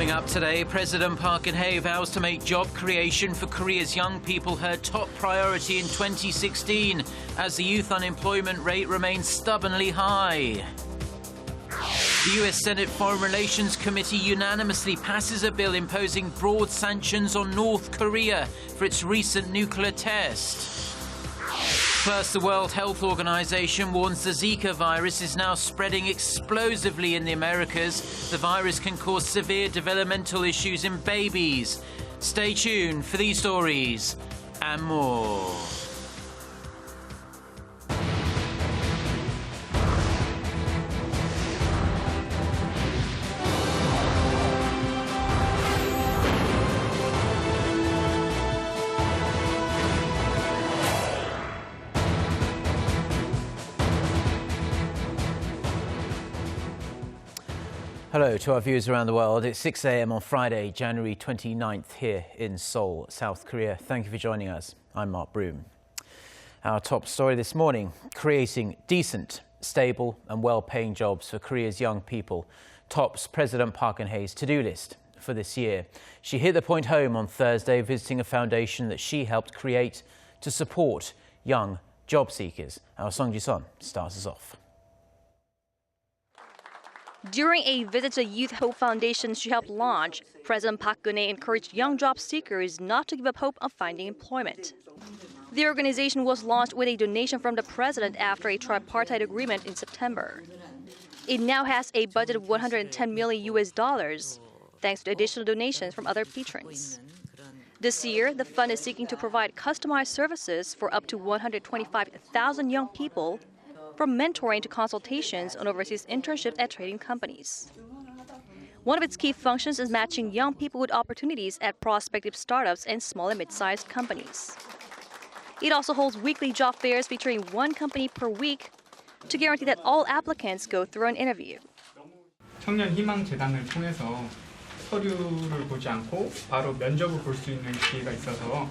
Coming up today, President Park Geun-hye vows to make job creation for Korea's young people her top priority in 2016 as the youth unemployment rate remains stubbornly high. The US Senate Foreign Relations Committee unanimously passes a bill imposing broad sanctions on North Korea for its recent nuclear test. First, the World Health Organization warns the Zika virus is now spreading explosively in the Americas. The virus can cause severe developmental issues in babies. Stay tuned for these stories and more. Hello to our viewers around the world. It's 6 a.m. on Friday, January 29th here in Seoul, South Korea. Thank you for joining us. I'm Mark Broom. Our top story this morning, creating decent, stable and well-paying jobs for Korea's young people tops President Park Geun-hye's to-do list for this year. She hit the point home on Thursday visiting a foundation that she helped create to support young job seekers. Our Song Ji-sun starts us off. During a visit to Youth Hope Foundation she helped launch, President Park Geun-hye encouraged young job seekers not to give up hope of finding employment. The organization was launched with a donation from the president after a tripartite agreement in September. It now has a budget of $110 million, thanks to additional donations from other patrons. This year, the fund is seeking to provide customized services for up to 125,000 young people, from mentoring to consultations on overseas internships at trading companies. One of its key functions is matching young people with opportunities at prospective startups and small and mid-sized companies. It also holds weekly job fairs featuring one company per week to guarantee that all applicants go through an interview. 청년 희망 재단을 통해서 서류를 보지 않고 바로 면접을 볼 수 있는 기회가 있어서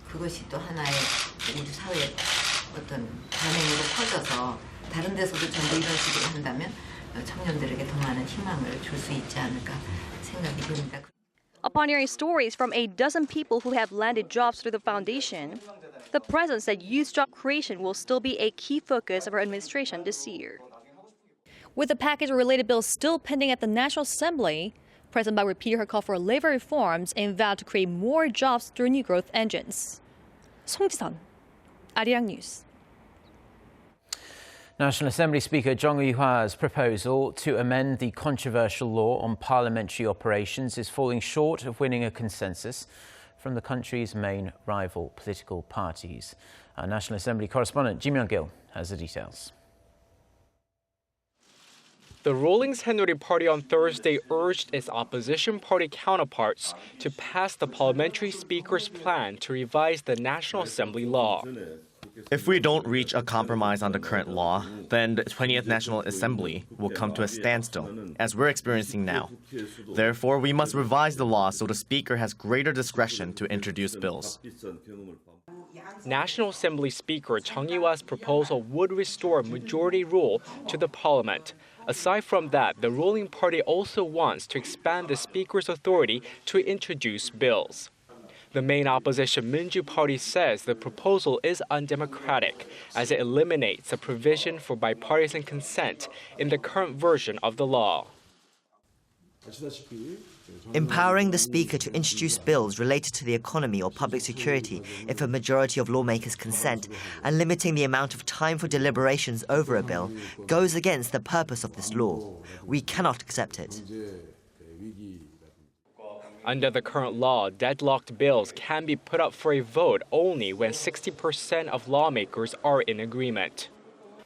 그것이 또 하나의 우리 사회의 어떤 반응으로 커져서 다른 데서도 전부 이런 식으로 한다면 청년들에게 더 많은 희망을 줄 수 있지 않을까 생각이 듭니다. Upon hearing stories from a dozen people who have landed jobs through the foundation, the president said youth job creation will still be a key focus of her administration this year. With the package of related bills still pending at the National Assembly, President Park repeated her call for labor reforms and vowed to create more jobs through new growth engines. Song Ji-sun, Arirang News. National Assembly Speaker Chung Eui-hwa's proposal to amend the controversial law on parliamentary operations is falling short of winning a consensus from the country's main rival political parties. Our National Assembly correspondent Ji Myung-gil has the details. The ruling Saenuri Party on Thursday urged its opposition party counterparts to pass the parliamentary speaker's plan to revise the National Assembly law. If we don't reach a compromise on the current law, then the 20th National Assembly will come to a standstill, as we're experiencing now. Therefore, we must revise the law so the Speaker has greater discretion to introduce bills. National Assembly Speaker Chung Eui-hwa's proposal would restore majority rule to the parliament. Aside from that, the ruling party also wants to expand the Speaker's authority to introduce bills. The main opposition Minju Party says the proposal is undemocratic as it eliminates a provision for bipartisan consent in the current version of the law. Empowering the Speaker to introduce bills related to the economy or public security if a majority of lawmakers consent and limiting the amount of time for deliberations over a bill goes against the purpose of this law. We cannot accept it. Under the current law, deadlocked bills can be put up for a vote only when 60% of lawmakers are in agreement.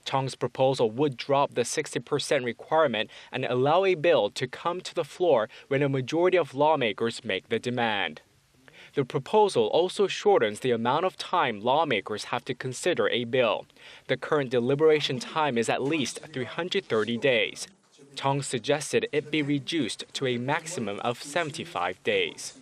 Chung's proposal would drop the 60% requirement and allow a bill to come to the floor when a majority of lawmakers make the demand. The proposal also shortens the amount of time lawmakers have to consider a bill. The current deliberation time is at least 330 days. Chung suggested it be reduced to a maximum of 75 days.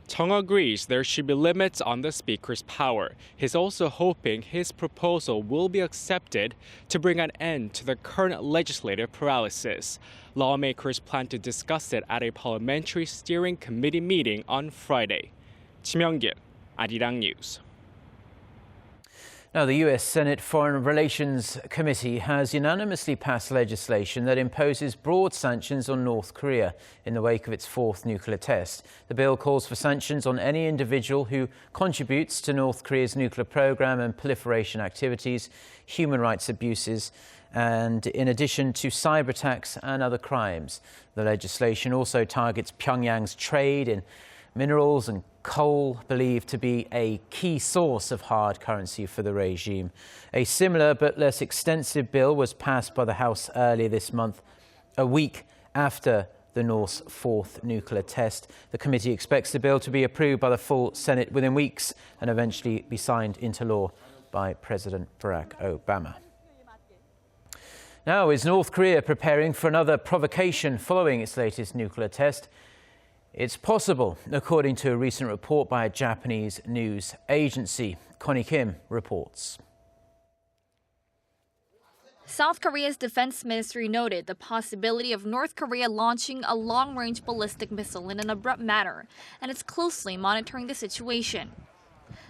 Chung agrees there should be limits on the speaker's power. He's also hoping his proposal will be accepted to bring an end to the current legislative paralysis. Lawmakers plan to discuss it at a parliamentary steering committee meeting on Friday. Kim Young-gil, Arirang News. Now, the U.S. Senate Foreign Relations Committee has unanimously passed legislation that imposes broad sanctions on North Korea in the wake of its fourth nuclear test. The bill calls for sanctions on any individual who contributes to North Korea's nuclear program and proliferation activities, human rights abuses, and in addition to cyber attacks and other crimes. The legislation also targets Pyongyang's trade in minerals and coal, believed to be a key source of hard currency for the regime. A similar but less extensive bill was passed by the House earlier this month, a week after the North's fourth nuclear test. The committee expects the bill to be approved by the full Senate within weeks and eventually be signed into law by President Barack Obama. Now, is North Korea preparing for another provocation following its latest nuclear test? It's possible, according to a recent report by a Japanese news agency. Connie Kim reports. South Korea's defense ministry noted the possibility of North Korea launching a long-range ballistic missile in an abrupt manner, and is closely monitoring the situation.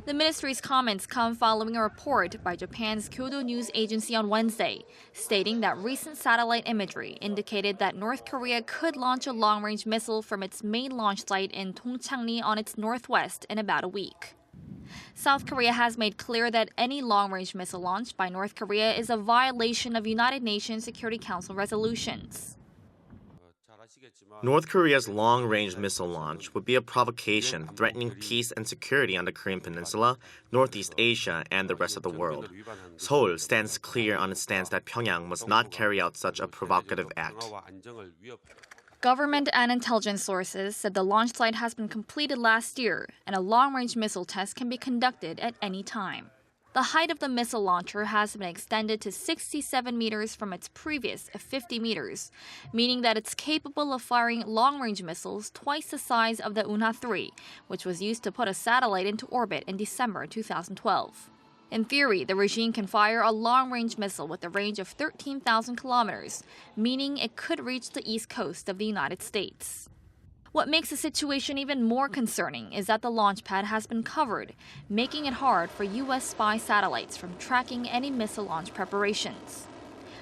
The ministry's comments come following a report by Japan's Kyodo News Agency on Wednesday, stating that recent satellite imagery indicated that North Korea could launch a long-range missile from its main launch site in Dongchangni on its northwest in about a week. South Korea has made clear that any long-range missile launched by North Korea is a violation of United Nations Security Council resolutions. North Korea's long-range missile launch would be a provocation threatening peace and security on the Korean Peninsula, Northeast Asia, and the rest of the world. Seoul stands clear on its stance that Pyongyang must not carry out such a provocative act. Government and intelligence sources said the launch site has been completed last year, and a long-range missile test can be conducted at any time. The height of the missile launcher has been extended to 67 meters from its previous 50 meters, meaning that it's capable of firing long-range missiles twice the size of the Unha-3, which was used to put a satellite into orbit in December 2012. In theory, the regime can fire a long-range missile with a range of 13,000 kilometers, meaning it could reach the east coast of the United States. What makes the situation even more concerning is that the launch pad has been covered, making it hard for U.S. spy satellites from tracking any missile launch preparations.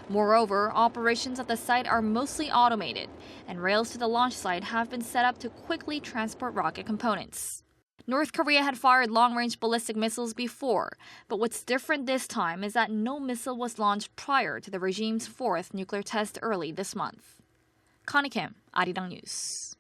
Moreover, operations at the site are mostly automated, and rails to the launch site have been set up to quickly transport rocket components. North Korea had fired long-range ballistic missiles before, but what's different this time is that no missile was launched prior to the regime's fourth nuclear test early this month. Connie Kim, Arirang News.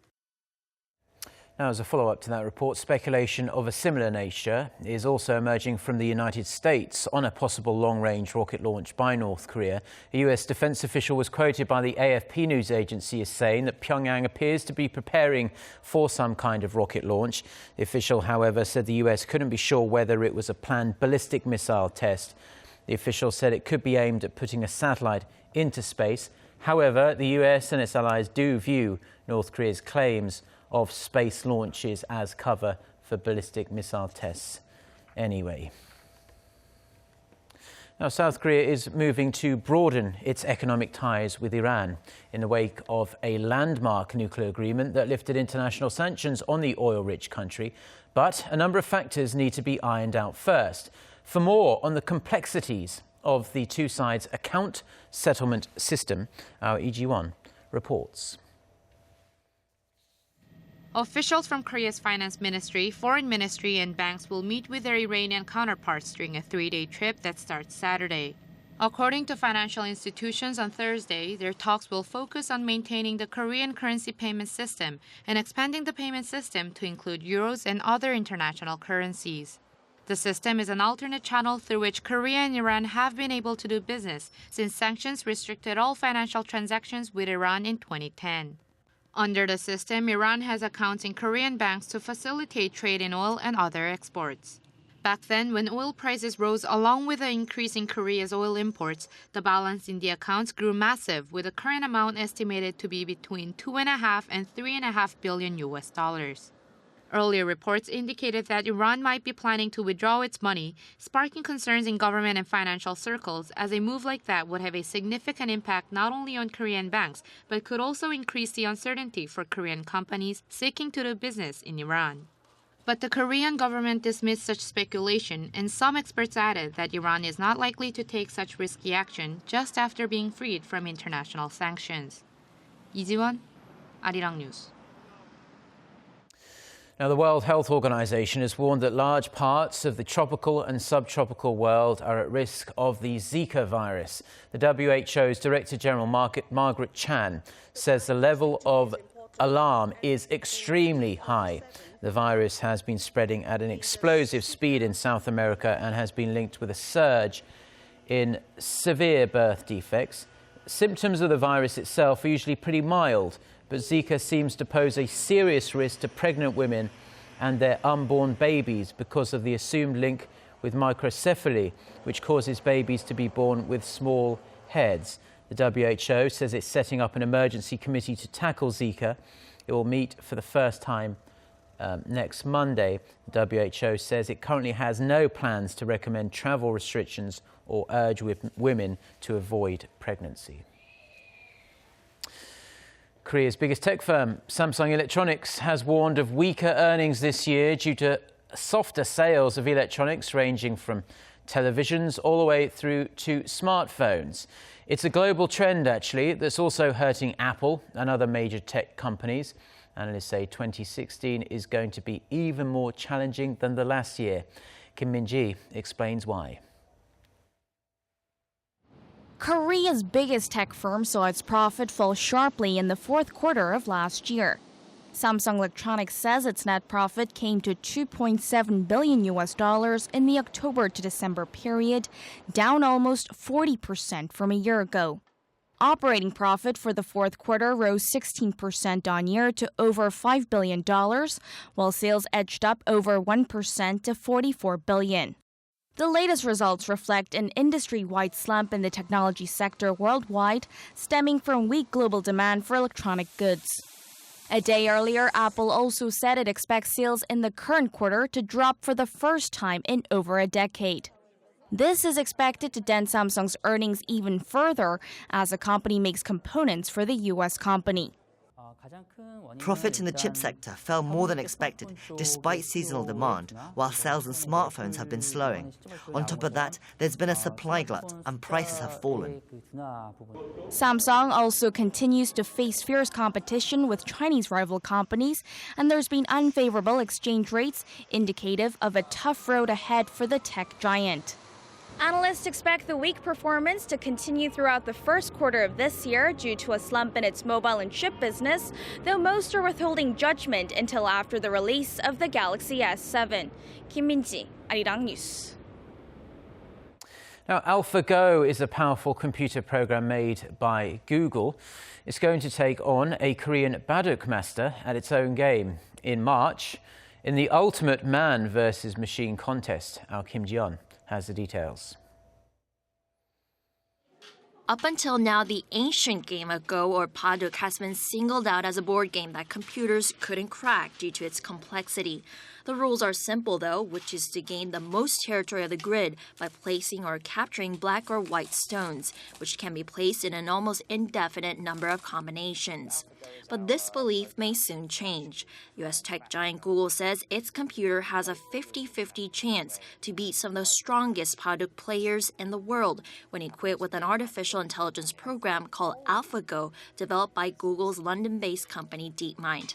Now, as a follow-up to that report, speculation of a similar nature is also emerging from the United States on a possible long-range rocket launch by North Korea. A U.S. defense official was quoted by the AFP news agency as saying that Pyongyang appears to be preparing for some kind of rocket launch. The official, however, said the U.S. couldn't be sure whether it was a planned ballistic missile test. The official said it could be aimed at putting a satellite into space. However, the U.S. and its allies do view North Korea's claims of space launches as cover for ballistic missile tests anyway. Now, South Korea is moving to broaden its economic ties with Iran in the wake of a landmark nuclear agreement that lifted international sanctions on the oil-rich country. But a number of factors need to be ironed out first. For more on the complexities of the two sides' account settlement system, our EG1 reports. Officials from Korea's finance ministry, foreign ministry, and banks will meet with their Iranian counterparts during a 3-day trip that starts Saturday. According to financial institutions on Thursday, their talks will focus on maintaining the Korean currency payment system and expanding the payment system to include euros and other international currencies. The system is an alternate channel through which Korea and Iran have been able to do business since sanctions restricted all financial transactions with Iran in 2010. Under the system, Iran has accounts in Korean banks to facilitate trade in oil and other exports. Back then, when oil prices rose along with the increase in Korea's oil imports, the balance in the accounts grew massive, with the current amount estimated to be between $2.5 and $3.5 billion. Earlier reports indicated that Iran might be planning to withdraw its money, sparking concerns in government and financial circles, as a move like that would have a significant impact not only on Korean banks, but could also increase the uncertainty for Korean companies seeking to do business in Iran. But the Korean government dismissed such speculation, and some experts added that Iran is not likely to take such risky action just after being freed from international sanctions. 이지원, Arirang News. Now, the World Health Organization has warned that large parts of the tropical and subtropical world are at risk of the Zika virus. The WHO's Director General Margaret Chan says the level of alarm is extremely high. The virus has been spreading at an explosive speed in South America and has been linked with a surge in severe birth defects. Symptoms of the virus itself are usually pretty mild, but Zika seems to pose a serious risk to pregnant women and their unborn babies because of the assumed link with microcephaly, which causes babies to be born with small heads. The WHO says it's setting up an emergency committee to tackle Zika. It will meet for the first time next Monday. The WHO says it currently has no plans to recommend travel restrictions or urge women to avoid pregnancy. Korea's biggest tech firm, Samsung Electronics, has warned of weaker earnings this year due to softer sales of electronics ranging from televisions all the way through to smartphones. It's a global trend, actually, that's also hurting Apple and other major tech companies. Analysts say 2016 is going to be even more challenging than the last year. Kim Min-ji explains why. Korea's biggest tech firm saw its profit fall sharply in the fourth quarter of last year. Samsung Electronics says its net profit came to $2.7 billion in the October to December period, down almost 40% from a year ago. Operating profit for the fourth quarter rose 16% on year to over $5 billion, while sales edged up over 1% to $44 billion. The latest results reflect an industry-wide slump in the technology sector worldwide, stemming from weak global demand for electronic goods. A day earlier, Apple also said it expects sales in the current quarter to drop for the first time in over a decade. This is expected to dent Samsung's earnings even further as the company makes components for the U.S. company. Profit in the chip sector fell more than expected despite seasonal demand, while sales in smartphones have been slowing. On top of that, there's been a supply glut and prices have fallen. Samsung also continues to face fierce competition with Chinese rival companies, and there's been unfavorable exchange rates, indicative of a tough road ahead for the tech giant. Analysts expect the weak performance to continue throughout the first quarter of this year due to a slump in its mobile and chip business, though most are withholding judgment until after the release of the Galaxy S7. Kim Min-ji, Arirang News. Now, AlphaGo is a powerful computer program made by Google. It's going to take on a Korean Baduk master at its own game in March in the ultimate man versus machine contest. Our Kim Ji-yeon has the details. Up until now, the ancient game of Go or Baduk has been singled out as a board game that computers couldn't crack due to its complexity. The rules are simple, though, which is to gain the most territory of the grid by placing or capturing black or white stones, which can be placed in an almost indefinite number of combinations. But this belief may soon change. U.S. tech giant Google says its computer has a 50-50 chance to beat some of the strongest Baduk players in the world when equipped with an artificial intelligence program called AlphaGo, developed by Google's London-based company DeepMind.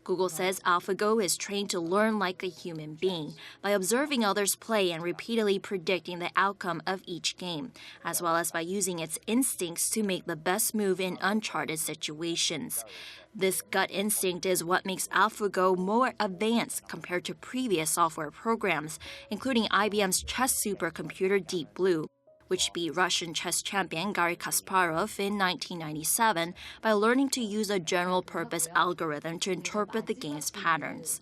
Google says AlphaGo is trained to learn like a human being by observing others play and repeatedly predicting the outcome of each game, as well as by using its instincts to make the best move in uncharted situations. This gut instinct is what makes AlphaGo more advanced compared to previous software programs, including IBM's chess supercomputer Deep Blue, which beat Russian chess champion Garry Kasparov in 1997 by learning to use a general-purpose algorithm to interpret the game's patterns.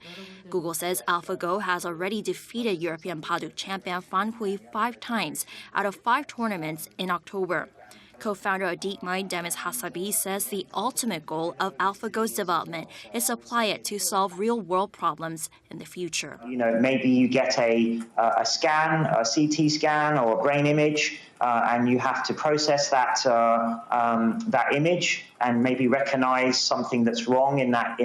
Google says AlphaGo has already defeated European Baduk champion Fan Hui 5 times out of 5 tournaments in October. Co-founder of DeepMind, Demis Hassabis, says the ultimate goal of AlphaGo's development is to apply it to solve real-world problems in the future. Maybe you get a scan, a CT scan or a brain image, and you have to process that image and maybe recognize something that's wrong in that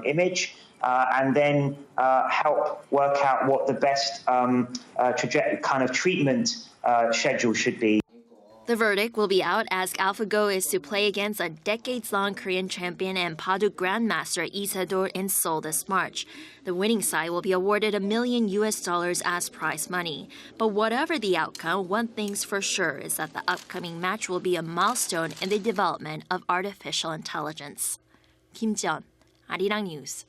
image. And then help work out what the best kind of treatment schedule should be. The verdict will be out as AlphaGo is to play against a decades-long Korean champion and Padu grandmaster Lee Sedol in Seoul this March. The winning side will be awarded $1 million as prize money. But whatever the outcome, one thing's for sure is that the upcoming match will be a milestone in the development of artificial intelligence. Kim Jeon, Arirang News.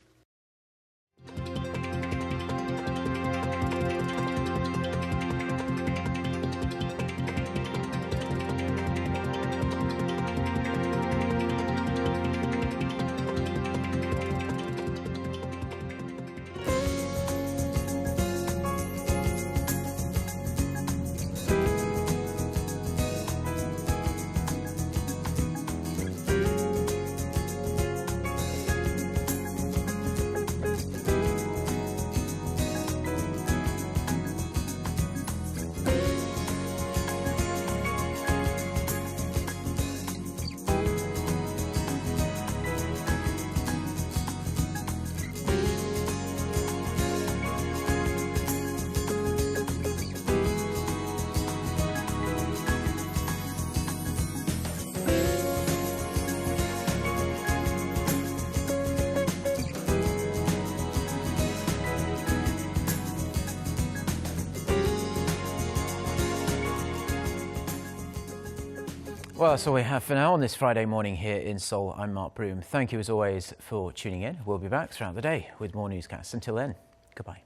Well, that's all we have for now on this Friday morning here in Seoul. I'm Mark Broom. Thank you as always for tuning in. We'll be back throughout the day with more newscasts. Until then, goodbye.